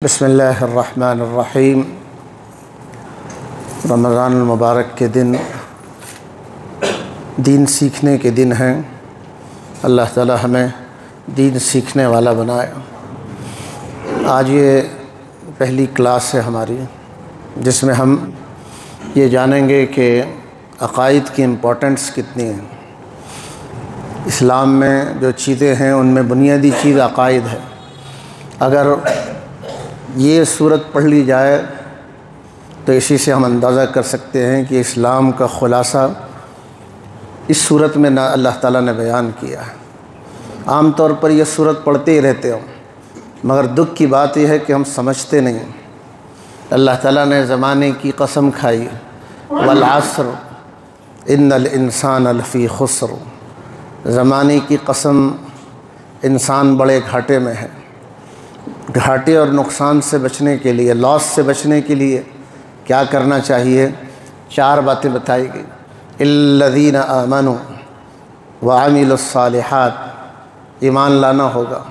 بسم اللہ الرحمن الرحیم۔ رمضان المبارک کے دن دین سیکھنے کے دن ہیں۔ اللہ تعالی ہمیں دین سیکھنے والا بنائے۔ آج یہ پہلی کلاس ہے ہماری، جس میں ہم یہ جانیں گے کہ عقائد کی امپورٹنس کتنی ہے۔ اسلام میں جو چیزیں ہیں ان میں بنیادی چیز عقائد ہے۔ اگر یہ صورت پڑھ لی جائے تو اسی سے ہم اندازہ کر سکتے ہیں کہ اسلام کا خلاصہ اس صورت میں نہ اللہ تعالیٰ نے بیان کیا ہے۔ عام طور پر یہ صورت پڑھتے ہی رہتے ہوں، مگر دکھ کی بات یہ ہے کہ ہم سمجھتے نہیں۔ اللہ تعالیٰ نے زمانے کی قسم کھائی، والعصر ان الانسان لفی خسر۔ زمانے کی قسم، انسان بڑے گھاٹے میں ہے۔ گھاٹے اور نقصان سے بچنے کے لیے، لاس سے بچنے کے لیے کیا کرنا چاہیے؟ 4 باتیں بتائی گئی۔ الذین آمنوا وعملوا الصالحات، ایمان لانا ہوگا،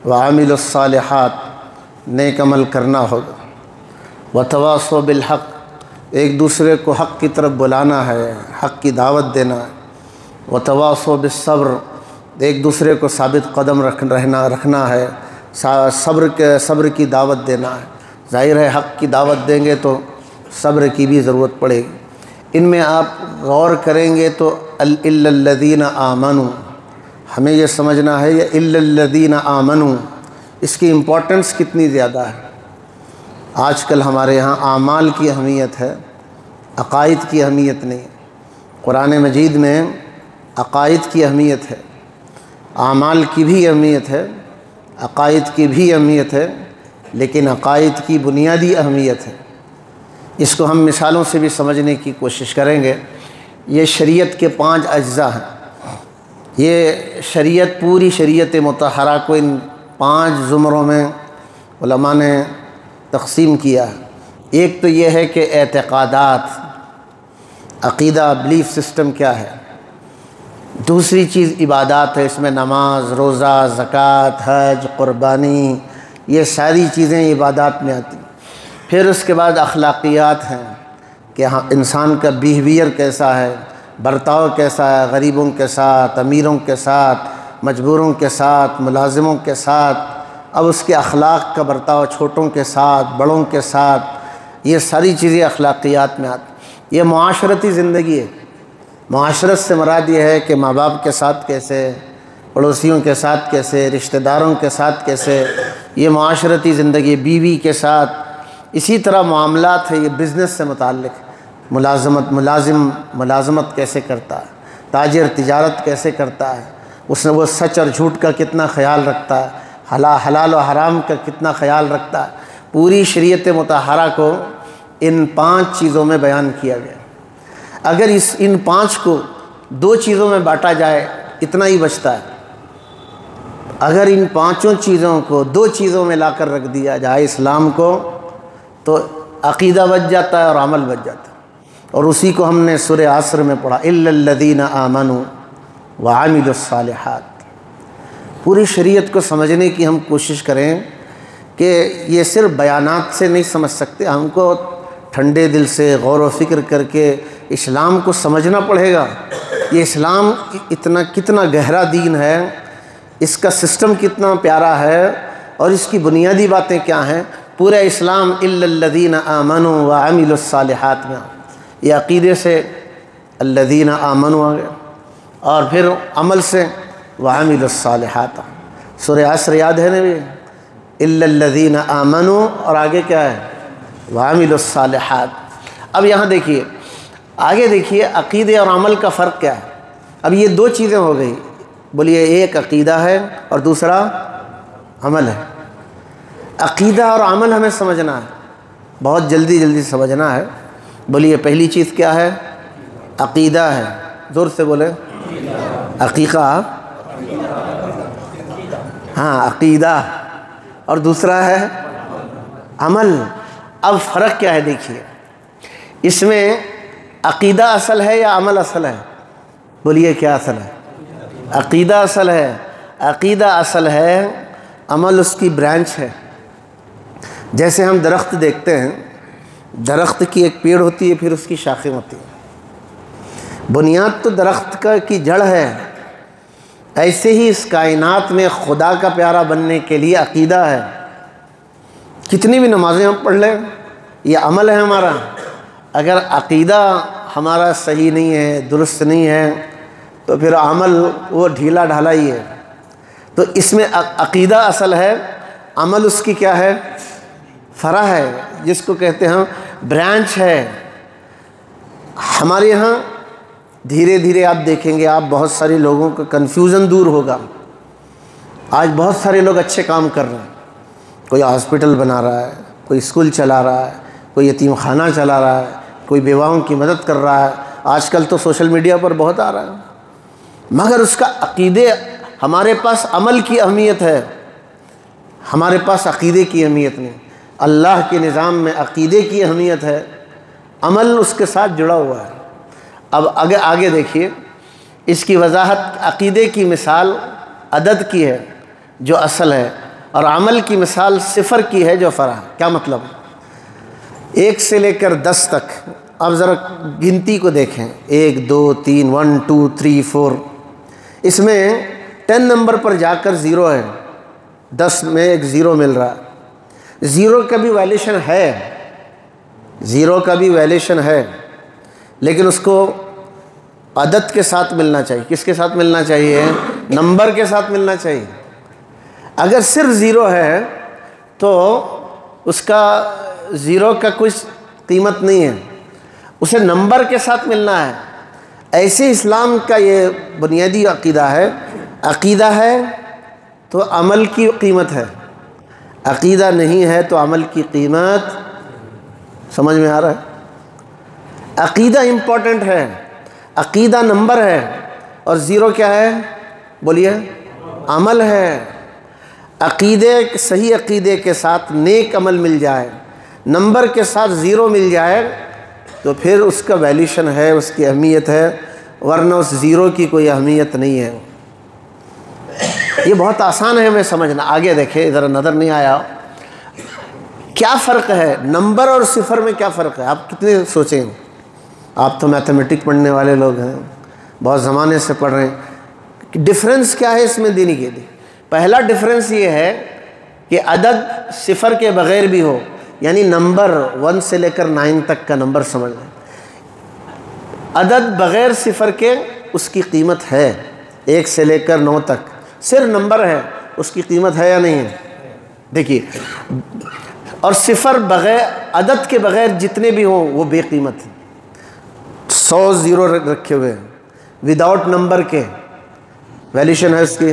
وعملوا الصالحات، نیک عمل کرنا ہوگا، وتواصوا بالحق، ایک دوسرے کو حق کی طرف بلانا ہے، حق کی دعوت دینا ہے، وتواصوا بالصبر، ایک دوسرے کو ثابت قدم رکھنا ہے، صبر کی دعوت دینا ہے۔ ظاہر ہے حق کی دعوت دیں گے تو صبر کی بھی ضرورت پڑے گی۔ ان میں آپ غور کریں گے تو الا الذین آمنوا، ہمیں یہ سمجھنا ہے یہ الا الذین آمنوا، اس کی امپورٹنس کتنی زیادہ ہے۔ آج کل ہمارے ہاں اعمال کی اہمیت ہے، عقائد کی اہمیت نہیں۔ قرآن مجید میں عقائد کی اہمیت ہے، اعمال کی بھی اہمیت ہے، عقائد کی بھی اہمیت ہے، لیکن عقائد کی بنیادی اہمیت ہے۔ اس کو ہم مثالوں سے بھی سمجھنے کی کوشش کریں گے۔ یہ شریعت کے 5 اجزاء ہیں۔ یہ شریعت، پوری شریعت مطہرہ کو ان 5 زمروں میں علماء نے تقسیم کیا ہے۔ ایک تو یہ ہے کہ اعتقادات، عقیدہ، بلیف سسٹم کیا ہے۔ دوسری چیز عبادات ہے، اس میں نماز، روزہ، زکوٰۃ، حج، قربانی، یہ ساری چیزیں عبادات میں آتی ہیں۔ پھر اس کے بعد اخلاقیات ہیں کہ انسان کا بیہیویئر کیسا ہے، برتاؤ کیسا ہے، غریبوں کے ساتھ، امیروں کے ساتھ، مجبوروں کے ساتھ، ملازموں کے ساتھ، اب اس کے اخلاق کا برتاؤ چھوٹوں کے ساتھ، بڑوں کے ساتھ، یہ ساری چیزیں اخلاقیات میں آتی۔ یہ معاشرتی زندگی ہے۔ معاشرت سے مراد یہ ہے کہ ماں باپ کے ساتھ کیسے، پڑوسیوں کے ساتھ کیسے، رشتہ داروں کے ساتھ کیسے، یہ معاشرتی زندگی۔ بیوی کے ساتھ اسی طرح معاملات ہے، یہ بزنس سے متعلق، ملازمت کیسے کرتا ہے، تاجر تجارت کیسے کرتا ہے، وہ سچ اور جھوٹ کا کتنا خیال رکھتا ہے، حلال و حرام کا کتنا خیال رکھتا ہے۔ پوری شریعت مطہرہ کو ان 5 چیزوں میں بیان کیا گیا۔ اگر ان 5 کو 2 چیزوں میں بانٹا جائے اتنا ہی بچتا ہے۔ اگر ان 5 چیزوں کو 2 چیزوں میں لا کر رکھ دیا جائے اسلام کو، تو عقیدہ بچ جاتا ہے اور عمل بچ جاتا ہے۔ اور اسی کو ہم نے سورہ عصر میں پڑھا، الا الذین آمنوا وعملوا الصالحات۔ پوری شریعت کو سمجھنے کی ہم کوشش کریں کہ یہ صرف بیانات سے نہیں سمجھ سکتے، ہم کو ٹھنڈے دل سے غور و فکر کر کے اسلام کو سمجھنا پڑے گا۔ یہ اسلام کتنا گہرا دین ہے، اس کا سسٹم کتنا پیارا ہے، اور اس کی بنیادی باتیں کیا ہیں۔ پورا اسلام الا الذین آمنوا وعملوا الصالحات میں، یہ عقیدے سے الذین آمنوا آ گیا، اور پھر عمل سے وعملوا الصالحات۔ سورہ عصر یاد ہے نا بھی، الا الذین آمنوا، اور آگے کیا ہے؟ وعملوا الصالحات۔ اب یہاں دیکھیے، آگے دیکھیے عقیدے اور عمل کا فرق کیا ہے۔ اب یہ 2 چیزیں ہو گئی، بولیے ایک عقیدہ ہے اور دوسرا عمل ہے۔ عقیدہ اور عمل ہمیں سمجھنا ہے، بہت جلدی سمجھنا ہے۔ بولیے پہلی چیز کیا ہے؟ عقیدہ ہے، زور سے بولیں۔ عقیقہ، ہاں عقیدہ، اور دوسرا ہے عمل۔ اب فرق کیا ہے دیکھیے، اس میں عقیدہ اصل ہے یا عمل اصل ہے؟ بولیے کیا اصل ہے؟ عقیدہ اصل ہے۔ عقیدہ اصل ہے، عمل اس کی برانچ ہے۔ جیسے ہم درخت دیکھتے ہیں، درخت کی ایک پیڑ ہوتی ہے، پھر اس کی شاخیں ہوتی ہیں، بنیاد تو درخت کی جڑ ہے، ایسے ہی اس کائنات میں خدا کا پیارا بننے کے لیے عقیدہ ہے۔ کتنی بھی نمازیں ہم پڑھ لیں، یہ عمل ہے ہمارا، اگر عقیدہ ہمارا صحیح نہیں ہے، درست نہیں ہے، تو پھر عمل وہ ڈھیلا ڈھالا ہی ہے۔ تو اس میں عقیدہ اصل ہے، عمل اس کی کیا ہے؟ فرع ہے، جس کو کہتے ہیں برانچ ہے۔ ہمارے یہاں دھیرے دھیرے آپ دیکھیں گے، آپ بہت سارے لوگوں کا کنفیوژن دور ہوگا۔ آج بہت سارے لوگ اچھے کام کر رہے ہیں، کوئی ہاسپٹل بنا رہا ہے، کوئی اسکول چلا رہا ہے، کوئی یتیم خانہ چلا رہا ہے، کوئی بیواؤں کی مدد کر رہا ہے۔ آج کل تو سوشل میڈیا پر بہت آ رہا ہے، مگر اس کا عقیدے، ہمارے پاس عمل کی اہمیت ہے، ہمارے پاس عقیدے کی اہمیت نہیں۔ اللہ کے نظام میں عقیدے کی اہمیت ہے، عمل اس کے ساتھ جڑا ہوا ہے۔ اب آگے دیکھیے، اس کی وضاحت، عقیدے کی مثال عدد کی ہے جو اصل ہے، اور عمل کی مثال صفر کی ہے جو فرع ہے۔ کیا مطلب؟ 1 سے لے کر 10 تک، اب ذرا گنتی کو دیکھیں، 1 2 3 1 2 3 4، اس میں 10 نمبر پر جا کر 0 ہے، 10 میں ایک 0 مل رہا ہے۔ 0 کا بھی ویلیشن ہے، 0 کا بھی ویلیشن ہے، لیکن اس کو عدد کے ساتھ ملنا چاہیے۔ کس کے ساتھ ملنا چاہیے؟ نمبر کے ساتھ ملنا چاہیے۔ اگر صرف 0 ہے تو اس کا 0 کا کچھ قیمت نہیں ہے، اسے نمبر کے ساتھ ملنا ہے۔ ایسے اسلام کا یہ بنیادی عقیدہ ہے، عقیدہ ہے تو عمل کی قیمت ہے، عقیدہ نہیں ہے تو عمل کی قیمت، سمجھ میں آ رہا ہے؟ عقیدہ امپورٹنٹ ہے، عقیدہ نمبر ہے، اور 0 کیا ہے؟ بولیے، عمل ہے۔ عقیدے، صحیح عقیدے کے ساتھ نیک عمل مل جائے، نمبر کے ساتھ 0 مل جائے، تو پھر اس کا ویلیشن ہے، اس کی اہمیت ہے، ورنہ اس 0 کی کوئی اہمیت نہیں ہے۔ یہ بہت آسان ہے ہمیں سمجھنا۔ آگے دیکھیں، ذرا نظر نہیں آیا، کیا فرق ہے نمبر اور صفر میں؟ کیا فرق ہے؟ آپ کتنے سوچیں، آپ تو میتھمیٹک پڑھنے والے لوگ ہیں، بہت زمانے سے پڑھ رہے ہیں، ڈفرینس کیا ہے اس میں دینے کے لیے؟ پہلا ڈفرینس یہ ہے کہ عدد صفر کے بغیر بھی ہو، یعنی نمبر 1 سے لے کر 9 تک کا نمبر سمجھ لیں، عدد بغیر صفر کے اس کی قیمت ہے، 1 سے لے کر 9 تک صرف نمبر ہے، اس کی قیمت ہے یا نہیں ہے؟ دیکھیے، اور صفر بغیر، عدد کے بغیر جتنے بھی ہوں وہ بے قیمت ہیں۔ 100 0 رکھے ہوئے ہیں، وداؤٹ نمبر کے، ویلیشن ہے اس کی۔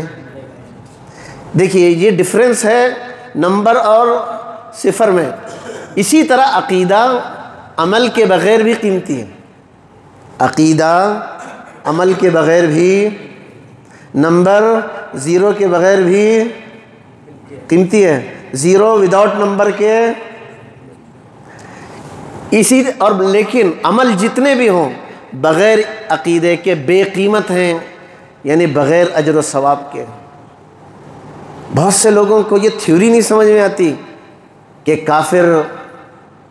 دیکھیے، یہ ڈفرینس ہے نمبر اور صفر میں۔ اسی طرح عقیدہ عمل کے بغیر بھی قیمتی ہے، عقیدہ عمل کے بغیر بھی، نمبر 0 کے بغیر بھی قیمتی ہے، 0 وداؤٹ نمبر کے، اسی اور لیکن عمل جتنے بھی ہوں بغیر عقیدے کے بے قیمت ہیں، یعنی بغیر اجر و ثواب کے۔ بہت سے لوگوں کو یہ تھیوری نہیں سمجھ میں آتی کہ کافر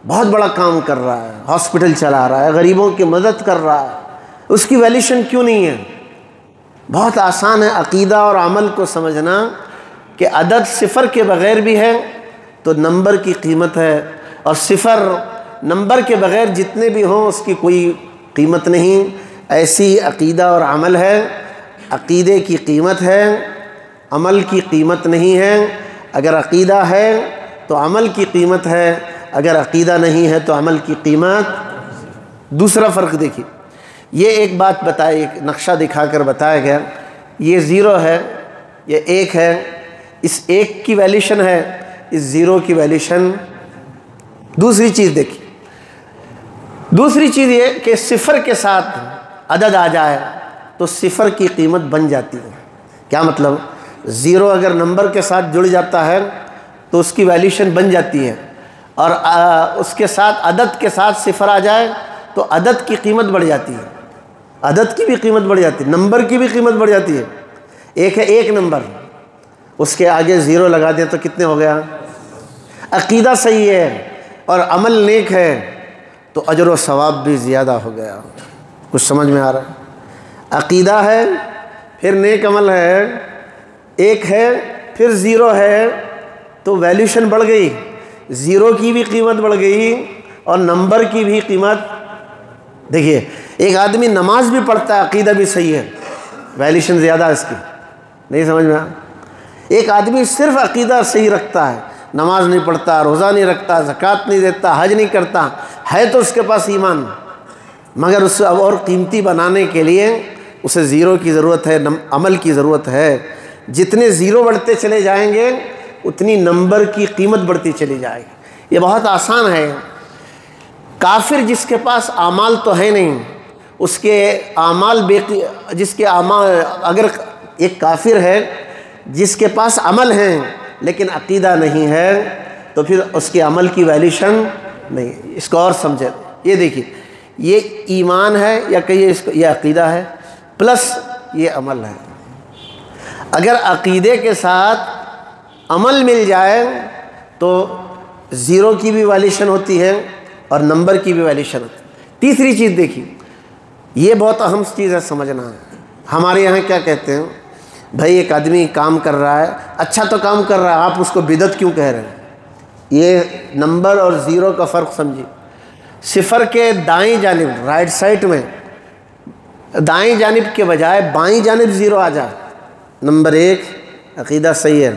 بہت بڑا کام کر رہا ہے، ہاسپٹل چلا رہا ہے، غریبوں کی مدد کر رہا ہے، اس کی ویلیشن کیوں نہیں ہے؟ بہت آسان ہے عقیدہ اور عمل کو سمجھنا کہ عدد صفر کے بغیر بھی ہے تو نمبر کی قیمت ہے، اور صفر نمبر کے بغیر جتنے بھی ہوں اس کی کوئی قیمت نہیں۔ ایسی عقیدہ اور عمل ہے، عقیدے کی قیمت ہے، عمل کی قیمت نہیں ہے۔ اگر عقیدہ ہے تو عمل کی قیمت ہے، اگر عقیدہ نہیں ہے تو عمل کی قیمت۔ دوسرا فرق دیکھیے، یہ ایک بات بتائی، ایک نقشہ دکھا کر بتایا گیا، یہ 0 ہے، یہ 1 ہے، اس 1 کی ویلیشن ہے، اس 0 کی ویلیشن۔ دوسری چیز دیکھیے، دوسری چیز یہ کہ صفر کے ساتھ عدد آ جائے تو صفر کی قیمت بن جاتی ہے۔ کیا مطلب؟ 0 اگر نمبر کے ساتھ جڑ جاتا ہے تو اس کی ویلیشن بن جاتی ہے، اور اس کے ساتھ عدد کے ساتھ صفر آ جائے تو عدد کی قیمت بڑھ جاتی ہے، عدد کی بھی قیمت بڑھ جاتی ہے، نمبر کی بھی قیمت بڑھ جاتی ہے۔ ایک ہے 1 نمبر، اس کے آگے 0 لگا دیں تو کتنے ہو گیا؟ عقیدہ صحیح ہے اور عمل نیک ہے تو اجر و ثواب بھی زیادہ ہو گیا۔ کچھ سمجھ میں آ رہا ہے؟ عقیدہ ہے پھر نیک عمل ہے، ایک ہے پھر زیرو ہے، تو ویلیوشن بڑھ گئی، زیرو کی بھی قیمت بڑھ گئی اور نمبر کی بھی قیمت۔ دیکھیے ایک آدمی نماز بھی پڑھتا ہے، عقیدہ بھی صحیح ہے، ویلیوشن زیادہ ہے اس کی، نہیں سمجھ میں آ؟ ایک آدمی صرف عقیدہ صحیح رکھتا ہے، نماز نہیں پڑھتا، روزہ نہیں رکھتا، زکوٰۃ نہیں دیتا، حج نہیں کرتا، ہے تو اس کے پاس ایمان، مگر اسے اب اور قیمتی بنانے کے لیے اسے زیرو کی ضرورت ہے، عمل کی ضرورت ہے۔ جتنے زیرو بڑھتے چلے جائیں گے اتنی نمبر کی قیمت بڑھتی چلی جائے گی۔ یہ بہت آسان ہے۔ کافر جس کے پاس اعمال تو ہے نہیں، اس کے اعمال جس کے اعمال، اگر ایک کافر ہے جس کے پاس عمل ہیں لیکن عقیدہ نہیں ہے تو پھر اس کے عمل کی ویلیوشن نہیں۔ اس کو اور سمجھے، یہ دیکھیے یہ ایمان ہے یا کہیے اس کو یہ عقیدہ ہے پلس یہ عمل ہے۔ اگر عقیدے کے ساتھ عمل مل جائے تو زیرو کی بھی ویلیوشن ہوتی ہے اور نمبر کی بھی ویلیوشن ہوتی ہے۔ تیسری چیز دیکھیے، یہ بہت اہم چیز ہے سمجھنا۔ ہمارے یہاں کیا کہتے ہیں، بھائی ایک آدمی کام کر رہا ہے، اچھا تو کام کر رہا ہے، آپ اس کو بدعت کیوں کہہ رہے ہیں؟ یہ نمبر اور زیرو کا فرق سمجھیے۔ صفر کے دائیں جانب رائٹ سائڈ میں دائیں جانب کے بجائے بائیں جانب زیرو آ جائے، نمبر ایک عقیدہ صحیح ہے،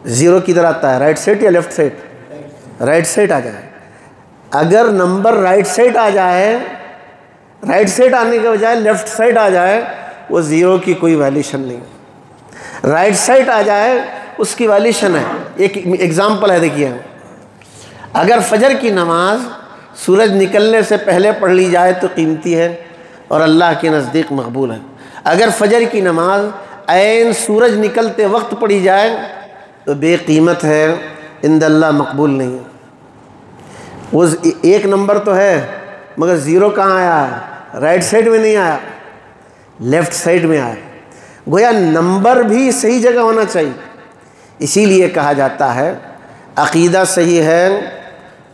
زیرو کدھر آتا ہے، رائٹ سائڈ یا لیفٹ سائڈ؟ رائٹ سائڈ آ جائے۔ اگر نمبر رائٹ سائڈ آ جائے، رائٹ سائڈ آنے کے بجائے لیفٹ سائڈ آ جائے، وہ زیرو کی کوئی ویلیوشن نہیں۔ رائٹ سائڈ آ جائے اس کی ویلیوشن ہے۔ ایک ایگزامپل ہے، دیکھیے اگر فجر کی نماز سورج نکلنے سے پہلے پڑھ لی جائے تو قیمتی ہے اور اللہ کے نزدیک مقبول ہے۔ اگر فجر کی نماز عین سورج نکلتے وقت پڑھی جائے تو بے قیمت ہے، عند اللہ مقبول نہیں ہے۔ وہ ایک نمبر تو ہے مگر زیرو کہاں آیا ہے؟ رائٹ سائڈ میں نہیں آیا، لیفٹ سائڈ میں آیا۔ گویا نمبر بھی صحیح جگہ ہونا چاہیے۔ اسی لیے کہا جاتا ہے عقیدہ صحیح ہے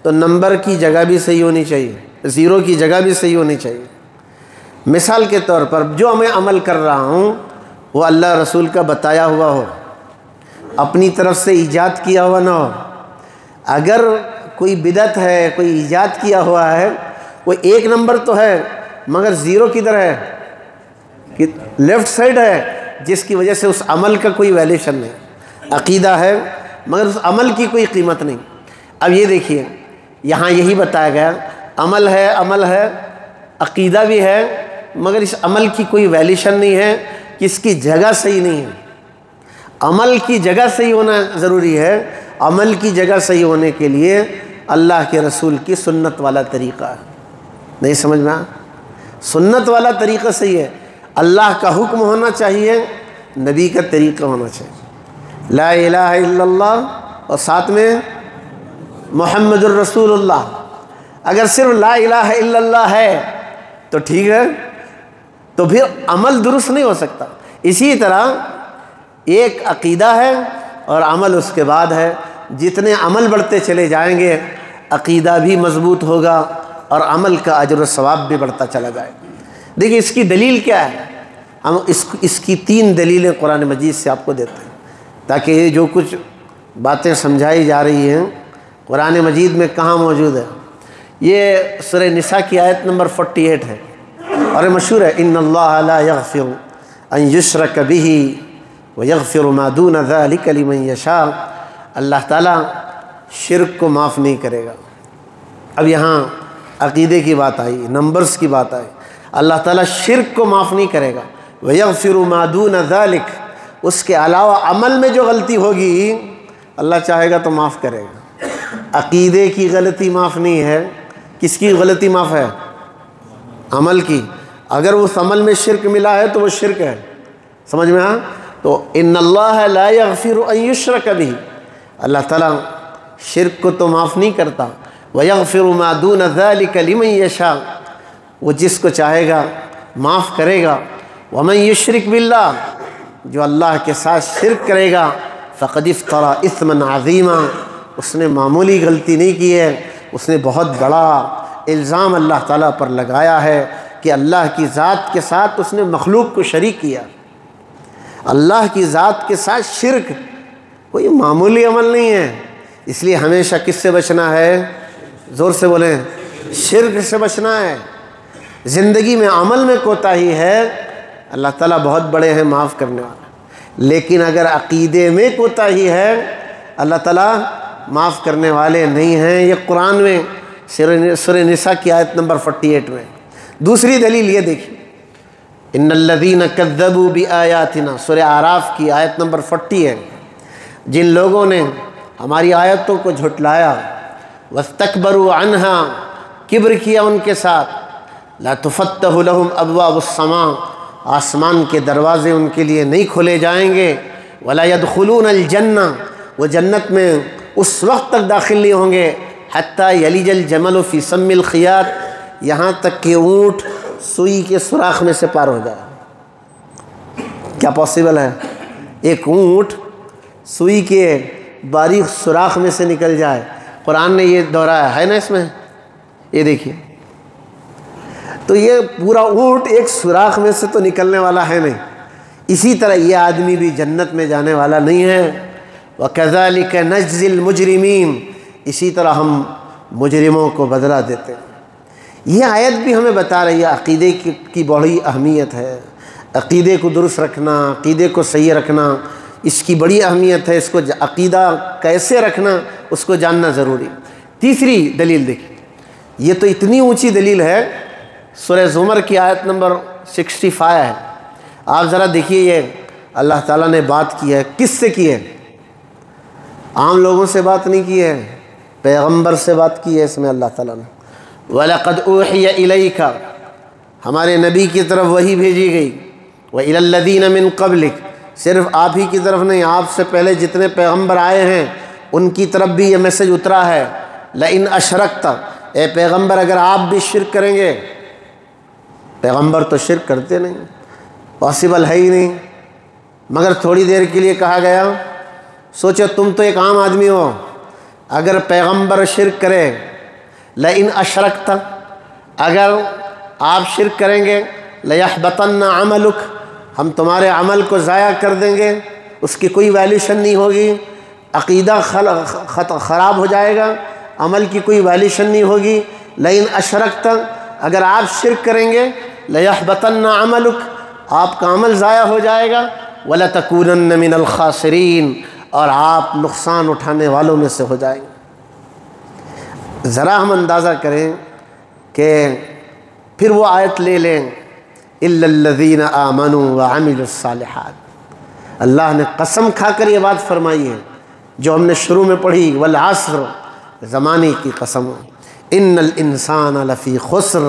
تو نمبر کی جگہ بھی صحیح ہونی چاہیے، زیرو کی جگہ بھی صحیح ہونی چاہیے۔ مثال کے طور پر جو میں عمل کر رہا ہوں وہ اللہ رسول کا بتایا ہوا ہو، اپنی طرف سے ایجاد کیا ہوا نہ ہو۔ اگر کوئی بدعت ہے، کوئی ایجاد کیا ہوا ہے، وہ ایک نمبر تو ہے مگر زیرو کدھر ہے؟ لیفٹ سائڈ ہے، جس کی وجہ سے اس عمل کا کوئی ویلیوشن نہیں۔ عقیدہ ہے مگر اس عمل کی کوئی قیمت نہیں۔ اب یہ دیکھیے یہاں یہی بتایا گیا، عمل ہے، عقیدہ بھی ہے مگر اس عمل کی کوئی ویلیوشن نہیں ہے کہ اس کی جگہ صحیح نہیں ہے۔ عمل کی جگہ صحیح ہونا ضروری ہے۔ عمل کی جگہ صحیح ہونے کے لیے اللہ کے رسول کی سنت والا طریقہ ہے۔ نہیں سمجھ میں آیا؟ سنت والا طریقہ صحیح ہے، اللہ کا حکم ہونا چاہیے، نبی کا طریقہ ہونا چاہیے، لا الہ الا اللہ اور ساتھ میں محمد الرسول اللہ۔ اگر صرف لا الہ الا اللہ ہے تو ٹھیک ہے، تو پھر عمل درست نہیں ہو سکتا۔ اسی طرح ایک عقیدہ ہے اور عمل اس کے بعد ہے۔ جتنے عمل بڑھتے چلے جائیں گے عقیدہ بھی مضبوط ہوگا اور عمل کا اجر و ثواب بھی بڑھتا چلا جائے گا۔ دیکھیے اس کی دلیل کیا ہے، ہم اس کی 3 دلیلیں قرآن مجید سے آپ کو دیتے ہیں تاکہ یہ جو کچھ باتیں سمجھائی جا رہی ہیں قرآن مجید میں کہاں موجود ہے۔ یہ سورہ نساء کی آیت نمبر 48 ہے اور یہ مشہور ہے، ان اللہ لا یغفر ان یشرک بہ ویغفر ما دون ذلک لمن یشاء۔ اللہ تعالیٰ شرک کو معاف نہیں کرے گا۔ اب یہاں عقیدے کی بات آئی، نمبرز کی بات آئی، اللہ تعالیٰ شرک کو معاف نہیں کرے گا، ویغفر ما دون ذلک، اس کے علاوہ عمل میں جو غلطی ہوگی اللہ چاہے گا تو معاف کرے گا۔ عقیدے کی غلطی معاف نہیں ہے، کس کی غلطی معاف ہے؟ عمل کی۔ اگر اس عمل میں شرک ملا ہے تو وہ شرک ہے، سمجھ میں آیا؟ تو ان اللہ لا یغفر ان یشرک بہ، اللہ تعالیٰ شرک کو تو معاف نہیں کرتا، ویغفر ما دون ذلک لمن یشاء، وہ جس کو چاہے گا معاف کرے گا۔ ومن یشرک باللہ، جو اللہ کے ساتھ شرک کرے گا فقد افترى اثما عظیما، اس نے معمولی غلطی نہیں کی ہے، اس نے بہت بڑا الزام اللہ تعالیٰ پر لگایا ہے کہ اللہ کی ذات کے ساتھ اس نے مخلوق کو شریک کیا۔ اللہ کی ذات کے ساتھ شرک کوئی معمولی عمل نہیں ہے، اس لیے ہمیشہ کس سے بچنا ہے؟ زور سے بولیں، شرک سے بچنا ہے۔ زندگی میں عمل میں کوتاہی ہے، اللہ تعالیٰ بہت بڑے ہیں، معاف کرنے والا، لیکن اگر عقیدے میں کوتاہی ہے اللہ تعالیٰ معاف کرنے والے نہیں ہیں۔ یہ قرآن میں سورہ نساء کی آیت نمبر 48 میں۔ دوسری دلیل یہ دیکھیں، ان الذین کذبوا بآیاتنا، سورہ اعراف کی آیت نمبر 40 ہے، جن لوگوں نے ہماری آیتوں کو جھٹلایا، واستکبروا عنہا، کبر کیا ان کے ساتھ، لا تفتح لهم ابواب السماء، آسمان کے دروازے ان کے لیے نہیں کھولے جائیں گے، ولا يدخلون الجنہ، وہ جنت میں اس وقت تک داخل نہیں ہوں گے، حتی یلج الجمل فی سم الخیاط، یہاں تک کہ اونٹ سوئی کے سوراخ میں سے پار ہو جائے۔ کیا پاسبل ہے؟ ایک اونٹ سوئی کے باریک سوراخ میں سے نکل جائے؟ قرآن نے یہ دہرایا ہے نا اس میں، یہ دیکھیے، تو یہ پورا اونٹ ایک سوراخ میں سے تو نکلنے والا ہے نہیں، اسی طرح یہ آدمی بھی جنت میں جانے والا نہیں ہے۔ وَكَذَلِكَ نَجْزِي الْمُجْرِمِينَ، اسی طرح ہم مجرموں کو بدلہ دیتے ہیں۔ یہ آیت بھی ہمیں بتا رہی ہے عقیدے کی بڑی اہمیت ہے، عقیدے کو درست رکھنا، عقیدے کو صحیح رکھنا، اس کی بڑی اہمیت ہے، اس کو عقیدہ کیسے رکھنا اس کو جاننا ضروری۔ تیسری دلیل دیکھیں، یہ تو اتنی اونچی دلیل ہے، سورہ زمر کی آیت نمبر 65 ہے، آپ ذرا دیکھیے، یہ اللہ تعالیٰ نے بات کی ہے، کس سے کی ہے؟ عام لوگوں سے بات نہیں کی ہے، پیغمبر سے بات کی ہے اس میں اللہ تعالیٰ نے۔ وَلَقَدْ أُوحِيَ إِلَيْكَ، ہمارے نبی کی طرف وحی بھیجی گئی، وَإِلَى الَّذِينَ مِن قَبْلِكَ، صرف آپ ہی کی طرف نہیں، آپ سے پہلے جتنے پیغمبر آئے ہیں ان کی طرف بھی یہ میسج اترا ہے، لَإِنْ أَشْرَكْتَ، اے پیغمبر اگر آپ بھی شرک کریں گے، پیغمبر تو شرک کرتے نہیں، پاسبل ہے ہی نہیں، مگر تھوڑی دیر کے لیے کہا گیا، سوچو تم تو ایک عام آدمی ہو، اگر پیغمبر شرک کرے، لئن اشرکت، اگر آپ شرک کریں گے، لیحبطن عملک، ہم تمہارے عمل کو ضائع کر دیں گے، اس کی کوئی ویلیوشن نہیں ہوگی، عقیدہ خراب ہو جائے گا، عمل کی کوئی ویلیوشن نہیں ہوگی۔ لئن اشرکت، اگر آپ شرک کریں گے، لیحبطن عملک، آپ کا عمل ضائع ہو جائے گا، ولتکونن من الخاسرین، اور آپ نقصان اٹھانے والوں میں سے ہو جائیں گے۔ ذرا ہم اندازہ کریں کہ پھر وہ آیت لے لیں، الا الذین آمنوا وعملوا الصالحات، اللہ نے قسم کھا کر یہ بات فرمائی ہے جو ہم نے شروع میں پڑھی، والعصر، زمانے کی قسم، ان الانسان لفی خسر،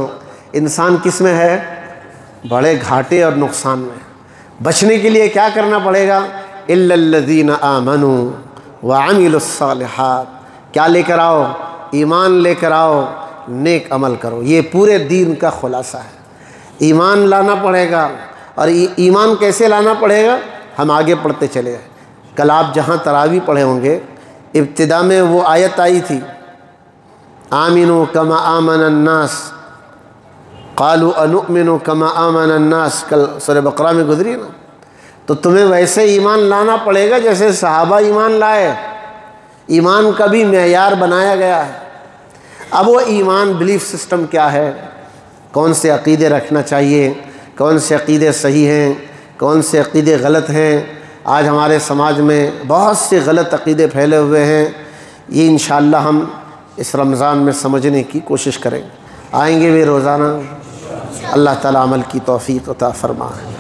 انسان کس میں ہے؟ بڑے گھاٹے اور نقصان میں۔ بچنے کے لیے کیا کرنا پڑے گا؟ الا الذین آمنوا وعملوا الصالحات، کیا لے کر آؤ؟ ایمان لے کر آؤ، نیک عمل کرو، یہ پورے دین کا خلاصہ ہے۔ ایمان لانا پڑے گا، اور ایمان کیسے لانا پڑے گا؟ ہم آگے پڑھتے چلے گئے، کل آپ جہاں تراویح پڑھے ہوں گے، ابتدا میں وہ آیت آئی تھی، آمنوا کما آمن الناس قالوا انؤمن کما آمن الناس، کل سورہ بقرہ میں گزری نا، تو تمہیں ویسے ایمان لانا پڑے گا جیسے صحابہ ایمان لائے۔ ایمان کا بھی معیار بنایا گیا ہے۔ اب وہ ایمان بلیف سسٹم کیا ہے، کون سے عقیدے رکھنا چاہیے، کون سے عقیدے صحیح ہیں، کون سے عقیدے غلط ہیں۔ آج ہمارے سماج میں بہت سے غلط عقیدے پھیلے ہوئے ہیں، یہ انشاءاللہ ہم اس رمضان میں سمجھنے کی کوشش کریں گے، آئیں گے بھی روزانہ۔ اللہ تعالیٰ عمل کی توفیق عطا فرمائے۔